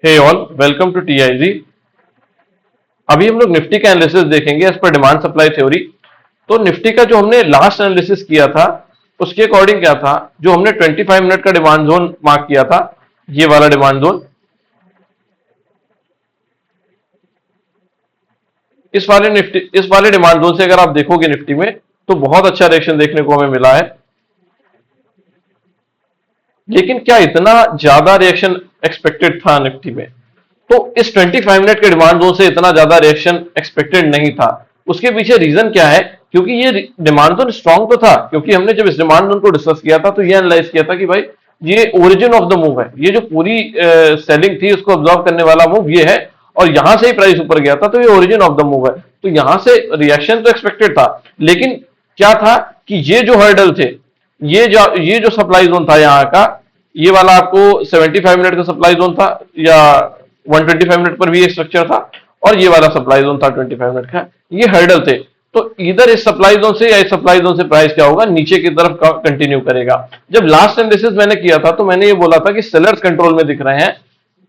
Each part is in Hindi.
Hey all, welcome to TIG. अभी हम लोग निफ्टी का एनालिसिस देखेंगे as per demand supply theory. तो निफ्टी का जो हमने लास्ट एनालिसिस किया था उसके अकॉर्डिंग क्या था, जो हमने 25 मिनट का डिमांड जोन मार्क किया था, ये वाला डिमांड जोन, इस वाले डिमांड जोन से अगर आप देखोगे निफ्टी में तो बहुत अच्छा रिएक्शन देखने को हमें मिला है। लेकिन क्या इतना ज्यादा रिएक्शन एक्सपेक्टेड था निफ्टी में? तो इस 25 मिनट के डिमांड जोन से इतना ज्यादा रिएक्शन एक्सपेक्टेड नहीं था। उसके पीछे रीजन क्या है? क्योंकि ये डिमांड जोन स्ट्रांग तो था, क्योंकि हमने जब इस डिमांड जोन को डिस्कस किया था तो ये एनालाइज किया था कि भाई ये ओरिजिन ऑफ द मूव है, ये जो पूरी सेलिंग थी उसको ऑब्जॉर्व करने वाला मूव ये है, और यहां से ही प्राइस ऊपर गया था, तो ये ओरिजिन ऑफ द मूव है। तो यहां से रिएक्शन तो एक्सपेक्टेड था, लेकिन क्या था कि ये जो हर्डल थे, ये जो सप्लाई जोन था यहाँ का, ये वाला आपको 75 मिनट का सप्लाई जोन था, या 125 मिनट पर भी एक स्ट्रक्चर था, और ये वाला सप्लाई जोन था 25 मिनट का, ये हर्डल थे। तो इधर इस सप्लाई जोन से या इस सप्लाई जोन से प्राइस क्या होगा, नीचे की तरफ कंटिन्यू करेगा। जब लास्ट एनालिसिस मैंने किया था तो मैंने ये बोला था कि सेलर्स कंट्रोल में दिख रहे हैं,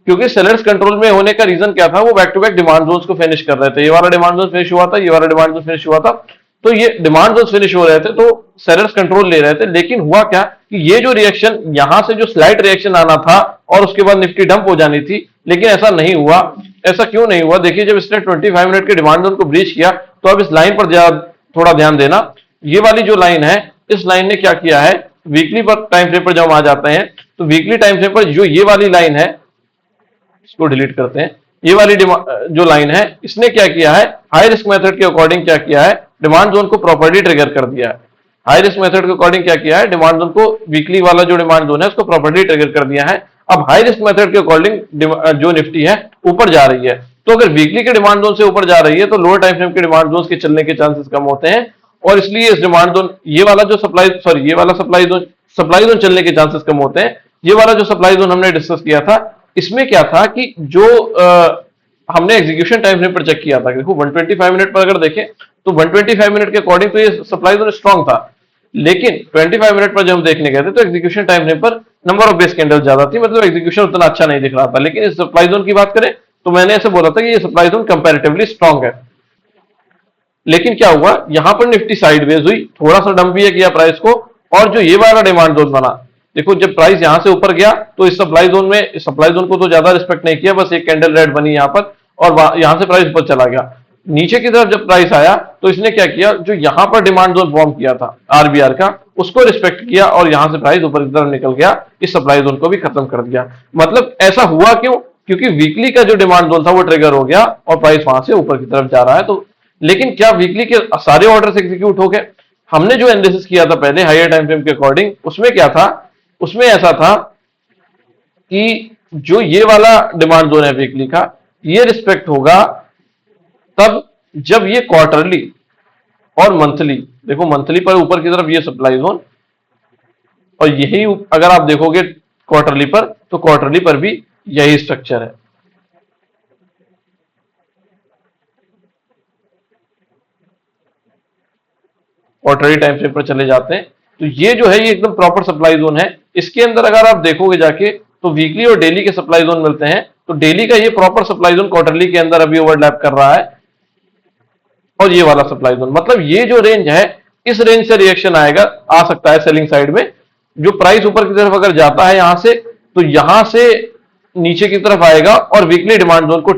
क्योंकि सेलर्स कंट्रोल में होने का रीजन क्या था, वो back to back demand zones को फिनिश कर रहे थे। ये वाला डिमांड जोन फिनिश हुआ था, ये वाला डिमांड जोन फिनिश हुआ था, तो ये डिमांड जोन फिनिश हो रहे थे, तो सेलर्स कंट्रोल ले रहे थे। लेकिन हुआ क्या कि ये जो रिएक्शन, यहां से जो स्लाइड रिएक्शन आना था और उसके बाद निफ्टी डंप हो जानी थी, लेकिन ऐसा नहीं हुआ। ऐसा क्यों नहीं हुआ? देखिए, जब इसने 25 मिनट के डिमांड जोन को ब्रीच किया तो अब इस लाइन पर थोड़ा ध्यान देना। ये वाली जो लाइन है, इस लाइन ने क्या किया है, वीकली पर टाइम फ्रेम पर जब हम आ जाते हैं तो वीकली टाइम फ्रेम पर जो ये वाली लाइन है, इसको डिलीट करते हैं, ये वाली जो लाइन है, इसने क्या किया है, हाई रिस्क मेथड के अकॉर्डिंग क्या किया है, डिमांड जोन को प्रॉपर्ली ट्रिगर कर दिया है। हाई रिस्क मेथड के अकॉर्डिंग क्या किया है, डिमांड जोन को, वीकली वाला जो डिमांड जोन है उसको प्रॉपर्ली ट्रिगर कर दिया है। अब हाई रिस्क मेथड के अकॉर्डिंग जो निफ्टी है ऊपर जा रही है, तो अगर वीकली के डिमांड जोन से ऊपर जा रही है तो लोअर टाइम फ्रेम के डिमांड जोन के चलने के चांसेस कम होते हैं, और इसलिए इस डिमांड जोन, ये वाला जो ये वाला सप्लाई जोन चलने के चांसेस कम होते हैं। ये वाला जो सप्लाई जोन हमने डिस्कस किया था, इसमें क्या था कि जो हमने एग्जीक्यूशन टाइम फ्रेम पर चेक किया था, देखो 125 मिनट पर अगर देखें तो 125 मिनट के अकॉर्डिंग तो ये सप्लाई जोन स्ट्रांग था, लेकिन 25 मिनट पर जब हम देखने गए थे तो एग्जीक्यूशन टाइम फ्रेम पर नंबर ऑफ बेस कैंडल ज्यादा थी, मतलब एग्जीक्यूशन उतना अच्छा नहीं दिख रहा था। लेकिन इस सप्लाई जोन की बात करें तो मैंने ऐसे बोला था कि ये सप्लाई जोन कंपैरेटिवली स्ट्रांग है। लेकिन क्या हुआ, यहां पर निफ्टी साइडवेज हुई, थोड़ा सा डंप भी किया प्राइस को, और जो ये वाला डिमांड जोन बना, देखो जब प्राइस यहां से ऊपर गया तो इस सप्लाई जोन को तो ज्यादा रिस्पेक्ट नहीं किया, बस एक कैंडल रेड बनी यहां पर, और यहां से प्राइस ऊपर चला गया। नीचे की तरफ जब प्राइस आया तो इसने क्या किया, जो यहां पर डिमांड जोन फॉर्म किया था आरबीआर का, उसको रिस्पेक्ट किया, और यहां से प्राइस ऊपर की तरफ निकल गया, इस सप्लाई जोन को भी खत्म कर दिया। मतलब ऐसा हुआ क्यों? क्योंकि वीकली का जो डिमांड जोन था वो ट्रिगर हो गया और प्राइस वहां से ऊपर की तरफ जा रहा है। तो लेकिन क्या वीकली के सारे ऑर्डर्स एग्जीक्यूट हो गए? हमने जो एनालिसिस किया था पहले हायर टाइम फ्रेम के अकॉर्डिंग, उसमें क्या था, उसमें ऐसा था कि जो ये वाला डिमांड जोन है वीकली का, ये रिस्पेक्ट होगा तब जब ये क्वार्टरली और मंथली, देखो मंथली पर ऊपर की तरफ ये सप्लाई जोन, और यही अगर आप देखोगे क्वार्टरली पर, तो क्वार्टरली पर भी यही स्ट्रक्चर है। क्वार्टरली टाइम फ्रेम पर चले जाते हैं तो ये जो है, ये एकदम प्रॉपर सप्लाई जोन है। इसके अंदर अगर आप देखोगे जाके तो वीकली और डेली के सप्लाई जोन मिलते हैं, तो डेली का ये प्रॉपर सप्लाई जोन क्वार्टरली के अंदर अभी ओवरलैप कर रहा है, और ये वाला सप्लाई जोन, मतलब ये जो रेंज है, इस रेंज से रिएक्शन आएगा, आ सकता है सेलिंग साइड में। जो प्राइस ऊपर की तरफ अगर जाता है यहां से, तो यहां से नीचे की तरफ आएगा और वीकली डिमांड जोन को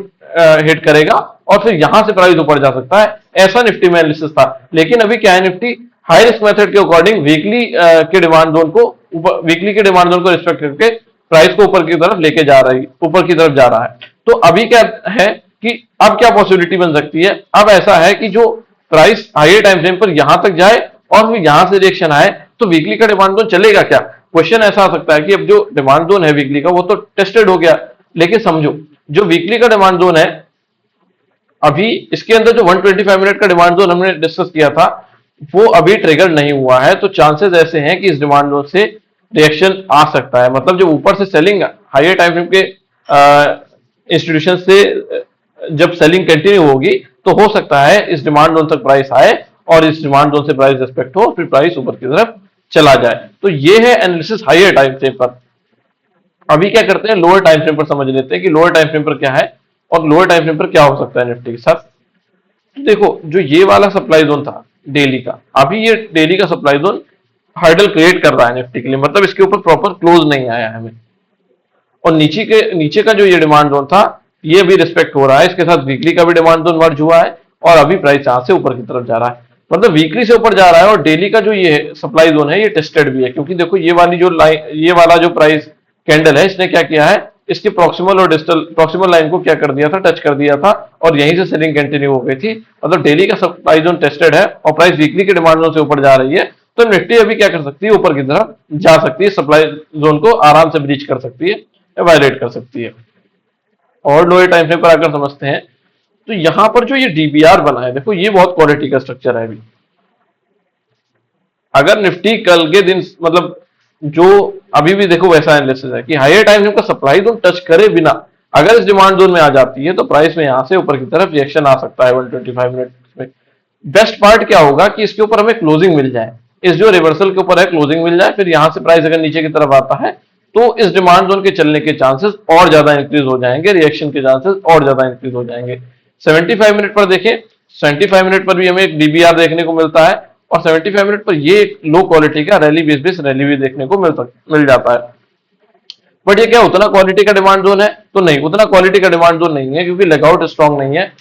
हिट करेगा, और फिर यहां से प्राइस ऊपर जा सकता है। ऐसा निफ्टी में एनालिसिस था। लेकिन अभी क्या है, निफ्टी हाई रिस्क मेथड के अकॉर्डिंग वीकली के डिमांड जोन को, वीकली के डिमांड जोन को रिस्पेक्ट करके प्राइस को ऊपर की तरफ लेके जा रही, ऊपर की तरफ जा रहा है। तो अभी क्या है कि अब क्या पॉसिबिलिटी बन सकती है, अब ऐसा है कि जो प्राइस हायर टाइम फ्रेम पर यहां तक जाए और फिर यहां से रिएक्शन आए, तो वीकली का डिमांड जोन चलेगा क्या? क्वेश्चन ऐसा आ सकता है कि अब जो डिमांड जोन है वीकली का वो तो टेस्टेड हो गया, लेकिन समझो जो वीकली का डिमांड जोन है, अभी इसके अंदर जो 125 मिनट का डिमांड जोन हमने डिस्कस किया था वो अभी ट्रिगर नहीं हुआ है, तो चांसेस ऐसे हैं कि इस डिमांड जोन से रिएक्शन आ सकता है। मतलब जब ऊपर से सेलिंग हायर टाइम फ्रेम के इंस्टीट्यूशन से जब सेलिंग कंटिन्यू होगी, तो हो सकता है इस डिमांड जोन तक प्राइस आए और इस डिमांड जोन से प्राइस रिस्पेक्ट हो, फिर प्राइस ऊपर की तरफ चला जाए। तो ये है एनालिसिस हायर टाइम फ्रेम पर। अभी क्या करते हैं, लोअर टाइम फ्रेम पर समझ लेते हैं कि लोअर टाइम फ्रेम पर क्या है और लोअर टाइम फ्रेम पर क्या हो सकता है निफ्टी के साथ। तो देखो जो ये वाला सप्लाई जोन था डेली का, अभी ये डेली का सप्लाई जोन हर्डल क्रिएट कर रहा है निफ्टी के लिए, मतलब इसके ऊपर प्रॉपर क्लोज नहीं आया है हमें। और नीचे का जो ये डिमांड जोन था ये भी रिस्पेक्ट हो रहा है, इसके साथ वीकली का भी डिमांड जोन मर्ज हुआ है और अभी प्राइस यहां से ऊपर की तरफ जा रहा है, मतलब वीकली से ऊपर जा रहा है। और डेली का जो ये सप्लाई जोन है ये टेस्टेड भी है, क्योंकि देखो ये वाली जो लाइन, ये वाला जो प्राइस कैंडल है, इसने क्या किया है, इसकी प्रॉक्सिमल और डिस्टल प्रॉक्सिमल लाइन को क्या कर दिया था, टच कर दिया था और यहीं से सेलिंग कंटिन्यू हो गई थी। मतलब डेली का सप्लाई जोन टेस्टेड है और प्राइस वीकली के डिमांड जोन से ऊपर जा रही है, तो निफ्टी अभी क्या कर सकती है, ऊपर की तरफ जा सकती है, सप्लाई जोन को आराम से ब्रीच कर सकती है या वायलेट कर सकती है। और लोअर टाइम फ्रेम पर आकर समझते हैं, तो यहां पर जो ये डीबीआर बना है, देखो ये बहुत क्वालिटी का स्ट्रक्चर है। अभी अगर निफ्टी कल के दिन, मतलब जो अभी भी देखो वैसा एनालिसिस है कि हायर टाइम फ्रेम का सप्लाई जोन टच करे बिना अगर इस डिमांड जोन में आ जाती है तो प्राइस में यहां से ऊपर की तरफ रिएक्शन आ सकता है 125 मिनट में। बेस्ट पार्ट क्या होगा कि इसके ऊपर हमें क्लोजिंग मिल जाए, इस जो रिवर्सल के ऊपर है क्लोजिंग मिल जाए, फिर यहां से प्राइस अगर नीचे की तरफ आता है तो इस डिमांड जोन के चलने के चांसेस और ज्यादा इंक्रीज हो जाएंगे, रिएक्शन के चांसेस और ज्यादा इंक्रीज हो जाएंगे। 75 मिनट पर देखें, 75 मिनट पर भी हमें एक डीबीआर देखने को मिलता है और 75 मिनट पर ये एक लो क्वालिटी का रैली बेस रैली भी देखने को मिल जाता है। बट ये क्या उतना क्वालिटी का डिमांड जोन है? तो नहीं, उतना क्वालिटी का डिमांड जोन नहीं है, क्योंकि लेगआउट स्ट्रांग नहीं है।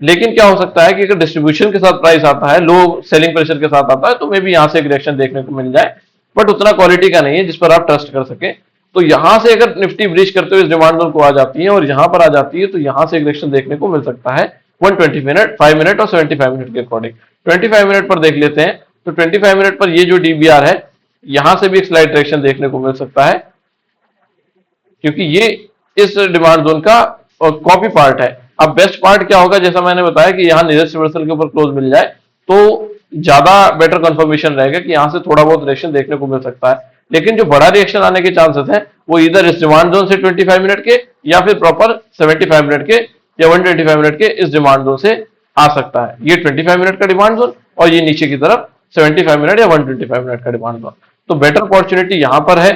लेकिन क्या हो सकता है कि अगर डिस्ट्रीब्यूशन के साथ प्राइस आता है, लो सेलिंग प्रेशर के साथ आता है, तो मे भी यहां से एक रिएक्शन देखने को मिल जाए, बट उतना क्वालिटी का नहीं है जिस पर आप ट्रस्ट कर सके। तो यहां से अगर निफ्टी ब्रीच करते हुए इस डिमांड जोन को आ जाती है और यहां पर आ जाती है, तो यहां से एक रिएक्शन देखने को मिल सकता है 120 मिनट, 5 मिनट और 75 मिनट के अकॉर्डिंग। 25 मिनट पर देख लेते हैं, तो 25 मिनट पर ये जो डीबीआर है, यहां से भी एक स्लाइड रिएक्शन देखने को मिल सकता है, क्योंकि ये इस डिमांड जोन का कॉपी पार्ट है। अब बेस्ट पार्ट क्या होगा, जैसा मैंने बताया कि यहाँ नियरेस्ट रिवर्सल के ऊपर क्लोज मिल जाए तो ज्यादा बेटर कंफर्मेशन रहेगा कि यहाँ से थोड़ा बहुत रिएक्शन देखने को मिल सकता है। लेकिन जो बड़ा रिएक्शन आने के चांसेस है वो इधर इस डिमांड जोन से 25 मिनट के या फिर प्रॉपर 75 मिनट के या 125 मिनट के इस डिमांड जोन से आ सकता है। ये 25 मिनट का डिमांड जोन और ये नीचे की तरफ 75 मिनट या 125 मिनट का डिमांड जोन। तो बेटर अपॉर्चुनिटी यहां पर है।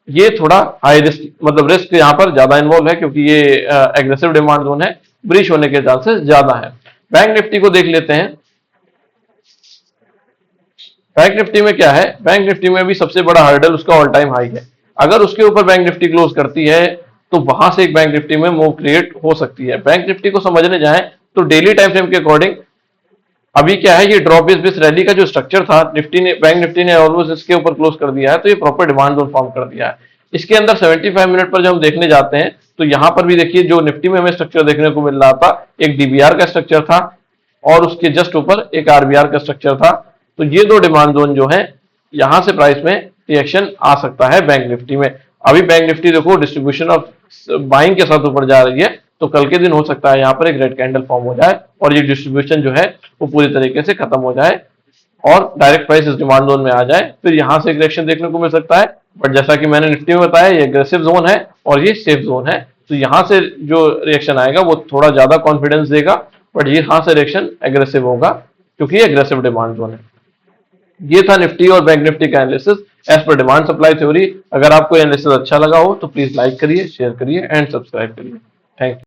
ये थोड़ा हाई रिस्क, मतलब रिस्क यहाँ पर ज्यादा इन्वॉल्व है, क्योंकि ये एग्रेसिव डिमांड जोन है, ब्रीच होने के चांसेस ज्यादा है। बैंक निफ्टी को देख लेते हैं। बैंक निफ्टी में क्या है, बैंक निफ्टी में भी सबसे बड़ा हर्डल उसका ऑल टाइम हाई है। अगर उसके ऊपर बैंक निफ्टी क्लोज करती है तो वहां से एक बैंक निफ्टी में मूव क्रिएट हो सकती है। बैंक निफ्टी को समझने जाएं तो डेली टाइम फ्रेम के अकॉर्डिंग अभी क्या है, ये ड्रॉप बेस रैली का जो स्ट्रक्चर था, बैंक निफ्टी ने ऑलमोस्ट इसके ऊपर क्लोज कर दिया है, तो ये प्रॉपर डिमांड जोन फॉर्म कर दिया है। इसके अंदर 75 मिनट पर जब हम देखने जाते हैं तो यहां पर भी देखिए जो निफ्टी में हमें स्ट्रक्चर देखने को मिल रहा था, एक डीबीआर का स्ट्रक्चर था और उसके जस्ट ऊपर एक आरबीआर का स्ट्रक्चर था। तो ये दो डिमांड जोन जो है, यहां से प्राइस में रिएक्शन आ सकता है बैंक निफ्टी में। अभी बैंक निफ्टी देखो डिस्ट्रीब्यूशन ऑफ बाइंग के साथ ऊपर जा रही है, तो कल के दिन हो सकता है यहाँ पर एक रेड कैंडल फॉर्म हो जाए और ये डिस्ट्रीब्यूशन जो है वो पूरी तरीके से खत्म हो जाए और डायरेक्ट प्राइस इस डिमांड जोन में आ जाए, फिर यहां से एक रिएक्शन देखने को मिल सकता है। बट जैसा कि मैंने निफ्टी में बताया, ये एग्रेसिव जोन है और ये सेफ जोन है, तो यहां से जो रिएक्शन आएगा वो थोड़ा ज्यादा कॉन्फिडेंस देगा, बट यहां से रिएक्शन एग्रेसिव होगा क्योंकि ये एग्रेसिव डिमांड जोन है। ये था निफ्टी और बैंक निफ्टी का analysis as per demand supply theory. अगर आपको एनालिसिस अच्छा लगा हो तो प्लीज लाइक करिए, शेयर करिए एंड सब्सक्राइब करिए। Thank you.